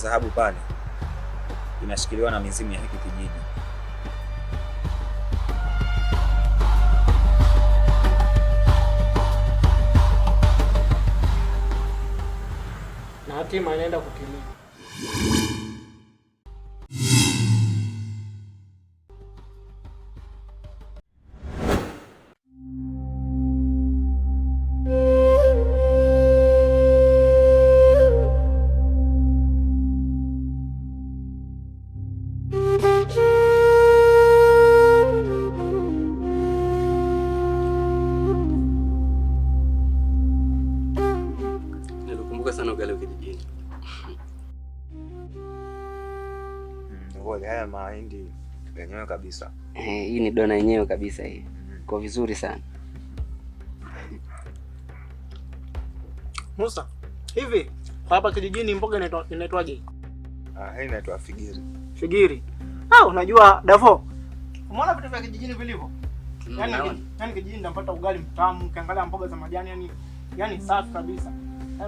dhahabu pale inashikiliwa na mizimu ya hiki kijiji. Na hatima inaenda kutimia. Sana ugali kijijini. Ngoja haya mahindi yenyewe kabisa. Hii ni dona yenyewe kabisa hii. Kwa vizuri sana. Musa, hivi hapa kijijini mboga inaitwaje? Hii inaitwa figiri. Figiri. Unajua Davo. Umeona vitu vya kijijini vilivyo? Yaani kijijini napata ugali mtamu, ukiangalia mboga za majani yani safi kabisa.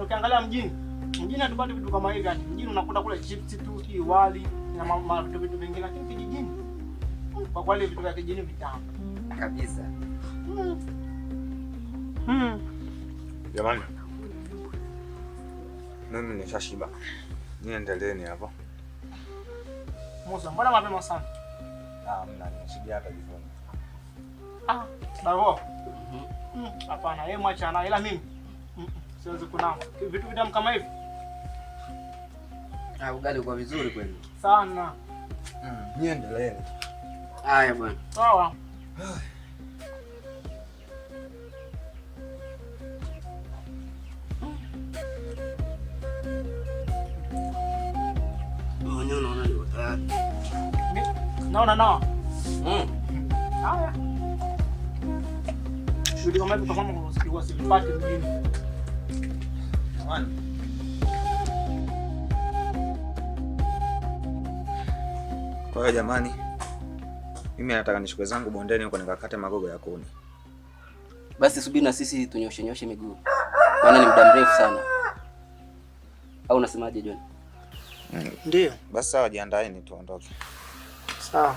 Ukiangalia mjini hatupati vitu kama hivi. Mjini unakuta kule chips tu, wali na vitu vingine, lakini kijijini kwa kweli vitu vya kijijini vitamu kabisa. Jamani, mimi nishashiba. Niendeleeni hapo. Musa, mbona mapema sana? Mna nimeshibia hata jikoni. Davo. Hapana, yeye mwacha na ila mimi siwezi kunama vitu vitamu kama hivi. Ugali kwa vizuri kweli sana. Niendeleeni. Haya bwana. Sawa. Mwenyewe unaona ndio tayari. Naona. Haya. Shudi kama hivi kama unasikia sipati mjini. Jamani. Kwa hiyo jamani, mimi nataka nishukue zangu bondeni huko nikakate magogo ya kuni. Basi subiri na sisi tunyoshe miguu. Maana ni muda mrefu sana. Au unasemaje John? Ndio. Basi sawa, jiandaeni tuondoke. Sawa.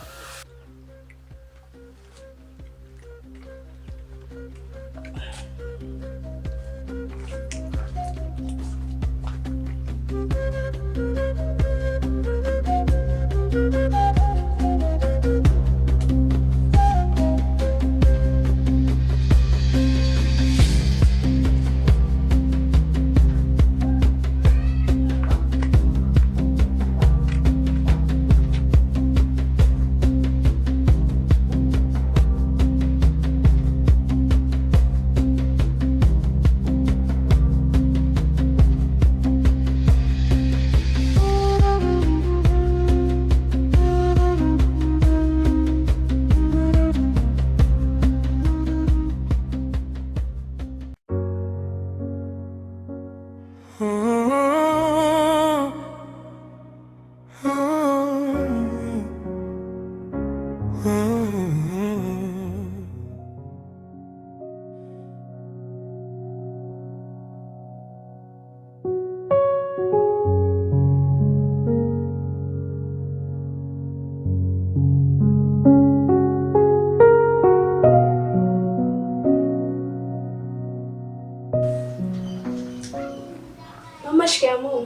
Mama, shikamoo.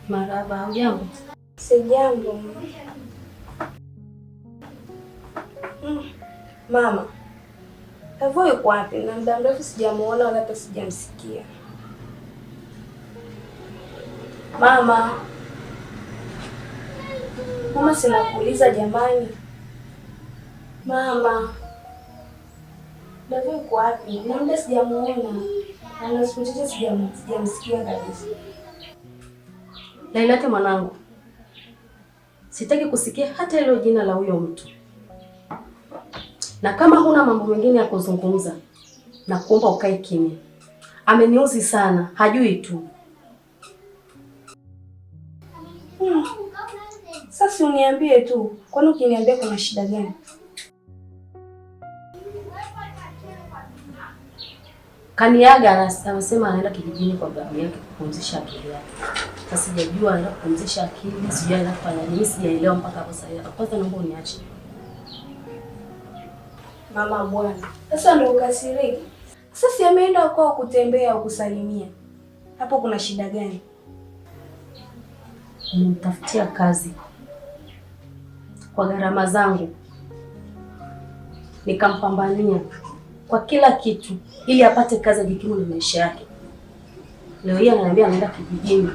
Marhaba, hujambo? Sijambo. Mama, Davo yuko wapi? Na muda mrefu sijamuona wala hata sijamsikia. Mama, sina kuuliza jamani. Mama, Davo yuko wapi? Na muda sijamuona. Na siku chache sijamsikia kabisa. Lailati mwanangu, sitaki kusikia hata hilo jina la huyo mtu. Na kama huna mambo mengine ya kuzungumza, na kuomba ukae kimya. Ameniuzi sana, hajui tu. Sasa uniambie tu, kwani ukiniambia kuna shida gani? Kaniaga anasema anaenda kijijini kwa babu yake kupumzisha akili yake. Sasa sijajua anaenda kupumzisha akili, sijui anaenda kufanya nini, sijaelewa mpaka hapo sasa. Kwanza naomba uniache. Mama bwana. Sasa ndio ukasiriki. Sasa si ameenda kwao kutembea au kusalimia. Hapo kuna shida gani? Nimtafutia kazi kwa gharama zangu, nikampambania kwa kila kitu ili apate kazi ajikimu na maisha yake. Leo hii ananiambia anaenda kijijini.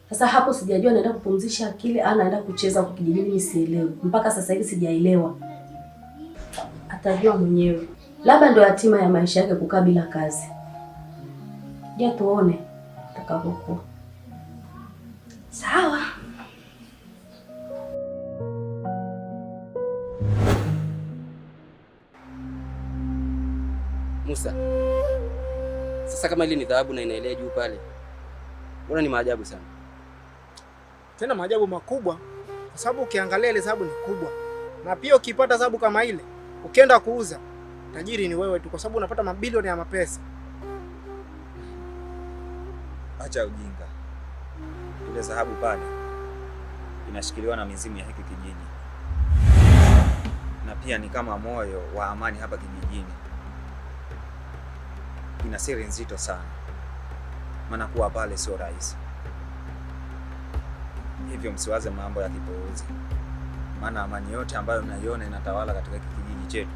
Sasa hapo sijajua anaenda kupumzisha akili au anaenda kucheza huko kijijini, mimi sielewi. Mpaka sasa hivi sijaelewa. Atajua mwenyewe. Labda ndio hatima ya maisha yake kukaa bila kazi. Je, tuone atakapokuwa. Sawa. Musa, sasa kama ile ni dhahabu na inaelea juu pale, mbona ni maajabu sana? Tena maajabu makubwa, kwa sababu ukiangalia ile dhahabu ni kubwa. Na pia ukipata dhahabu kama ile, ukienda kuuza, tajiri ni wewe tu, kwa sababu unapata mabilioni ya mapesa. Acha ujinga. Ile dhahabu pale inashikiliwa na mizimu ya hiki kijiji, na pia ni kama moyo wa amani hapa kijijini. Ina siri nzito sana, maana kuwa pale sio rahisi. Hivyo msiwaze mambo ya kipuuzi, maana amani yote ambayo mnaiona inatawala katika kijiji chetu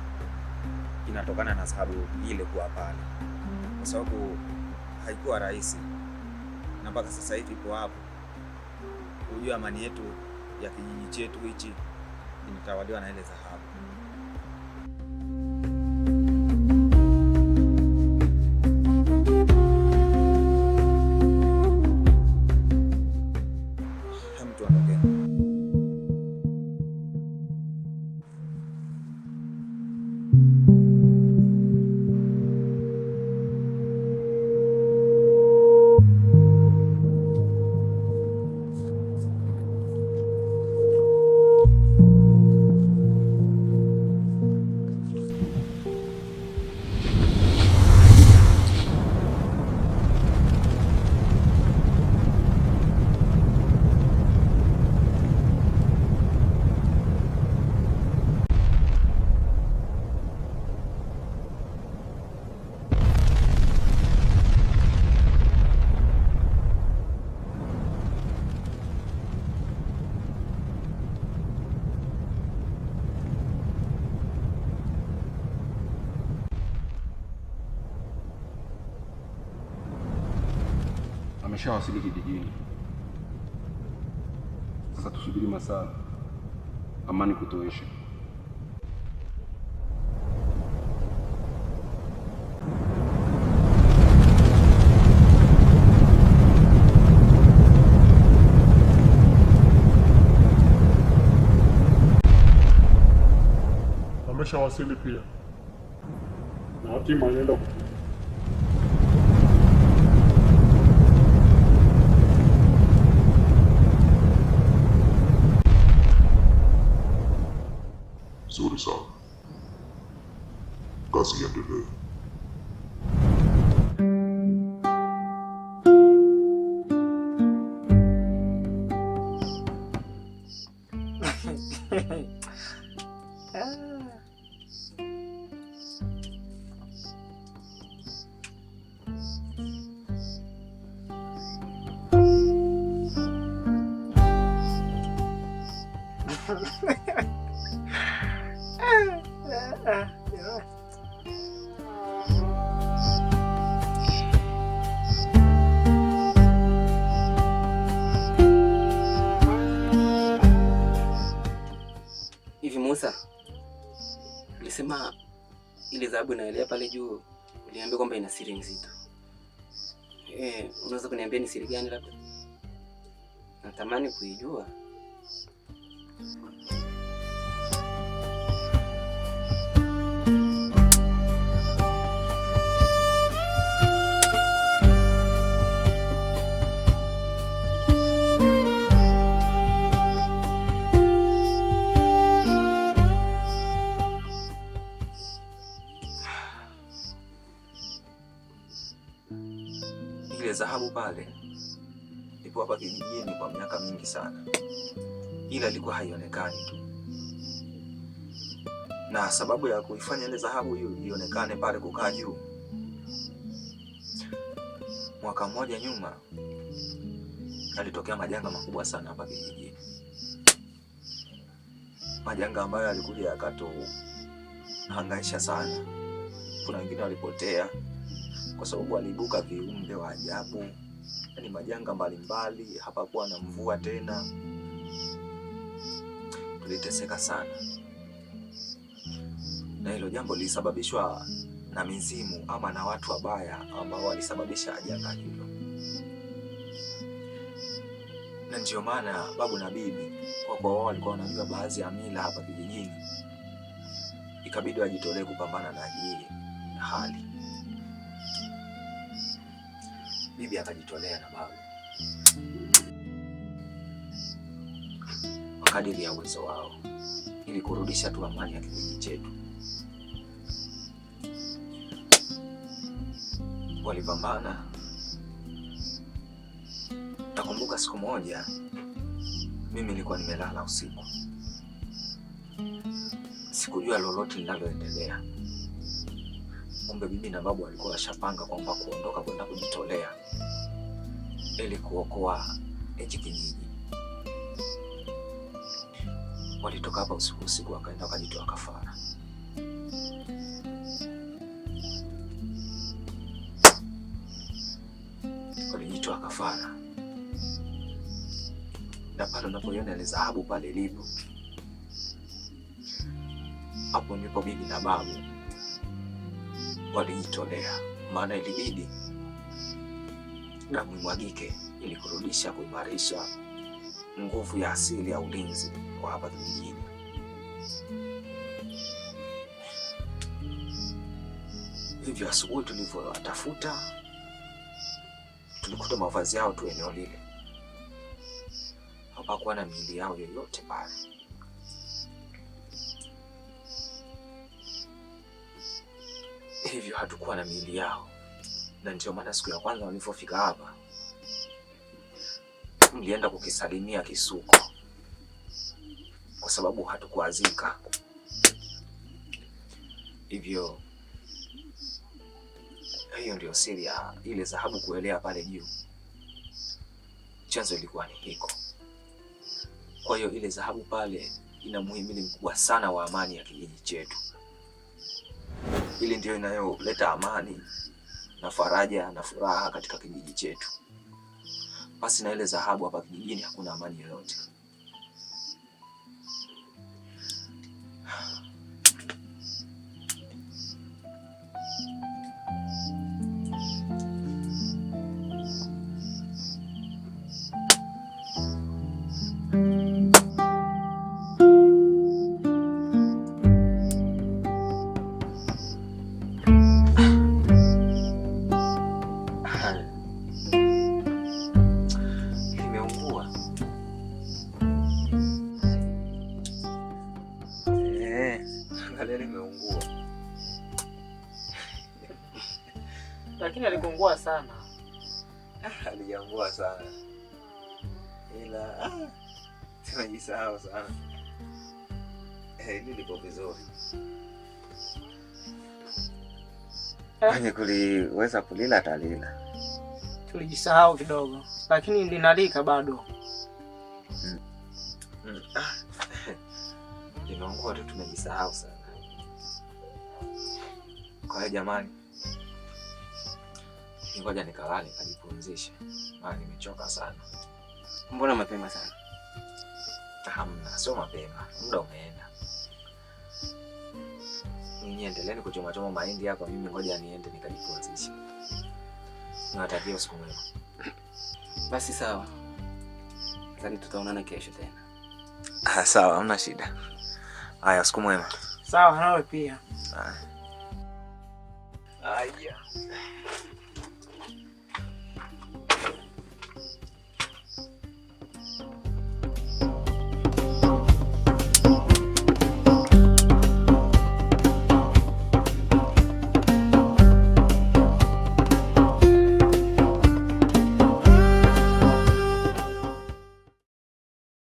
inatokana na dhahabu ile kuwa pale, kwa sababu haikuwa rahisi na mpaka sasa hivi ipo hapo. Unajua amani yetu ya kijiji chetu hichi inatawaliwa na ile dhahabu. Mtu anaongea. Ameshawasili kijijini. Sasa tusubiri masaa amani kutowesha. Ameshawasili pia na hatima inaenda nzuri sana. Kazi iendelee. Hivi Musa, ulisema ile dhahabu inaelea pale juu, uliambia kwamba ina siri nzito. Unaweza kuniambia ni siri gani labda? Natamani kuijua. Ile dhahabu pale ipo hapa kijijini kwa miaka mingi sana, ila ilikuwa haionekani tu. Na sababu ya kuifanya ile dhahabu hiyo ionekane pale kukaa juu, mwaka mmoja nyuma yalitokea majanga makubwa sana hapa kijijini. Majanga ambayo yalikuja yakatuhangaisha sana. Kuna wengine walipotea kwa sababu waliibuka viumbe wa ajabu. Yaani majanga mbalimbali, hapakuwa na mvua tena. Tuliteseka sana. Na hilo jambo lilisababishwa na mizimu ama na watu wabaya ambao walisababisha janga hilo. Na ndio maana babu na bibi kwa wao walikuwa wanajua baadhi ya mila hapa kijijini, ikabidi wajitolee kupambana na hii hali. Bibi akajitolea na babu kadiri ya uwezo wao ili kurudisha tu amani ya kijiji chetu. Walipambana. Nakumbuka siku moja mimi nilikuwa nimelala usiku, sikujua lolote linaloendelea. Kumbe bibi na babu walikuwa washapanga kwamba kuondoka kwenda kujitolea ili kuokoa hichi kijiji. Walitoka hapa usiku wakaenda wakajitoa kafara. Walijitoa kafara. Na pale unapoiona ile dhahabu pale ilipo, hapo ndipo bibi na babu walijitolea, maana ilibidi damu imwagike ili kurudisha, kuimarisha nguvu ya asili ya ulinzi wa hapa kijijini. Hivyo asubuhi tulivyowatafuta, tulikuta mavazi yao tu eneo lile. Hapakuwa na miili yao yoyote pale. Hivyo hatukuwa na miili yao. Na ndio maana siku ya kwanza walipofika hapa, mlienda kukisalimia kisuko kwa sababu hatukuazika. Hivyo hiyo ndio siri ya ile dhahabu kuelea pale juu. Chanzo ilikuwa ni hiko. Kwa hiyo ile dhahabu pale ina muhimili mkubwa sana wa amani ya kijiji chetu. Ile ndio inayoleta amani na faraja na furaha katika kijiji chetu. Basi na ile dhahabu hapa kijijini hakuna amani yoyote. Lakini alikungua sana. Alijangua sana. Ila tunajisahau sana. Hili lipo vizuri. Mwenye kuliweza kulila atalila. Tulijisahau kidogo, lakini linalika bado. Limeungua tu, tumejisahau sana. Kwa hiyo jamani, ngoja nikalale nikajipumzishe, maana nimechoka sana. Mbona mapema sana? Hamna, sio mapema, muda umeenda. Ninyi endeleeni kuchoma mahindi hapa, mimi ngoja niende nikajipumzishe. Niwatakie usiku mwema. Basi sawa. Sasa tutaonana kesho tena. Sawa, hamna shida. Haya, usiku mwema. Sawa, nawe pia. Haya.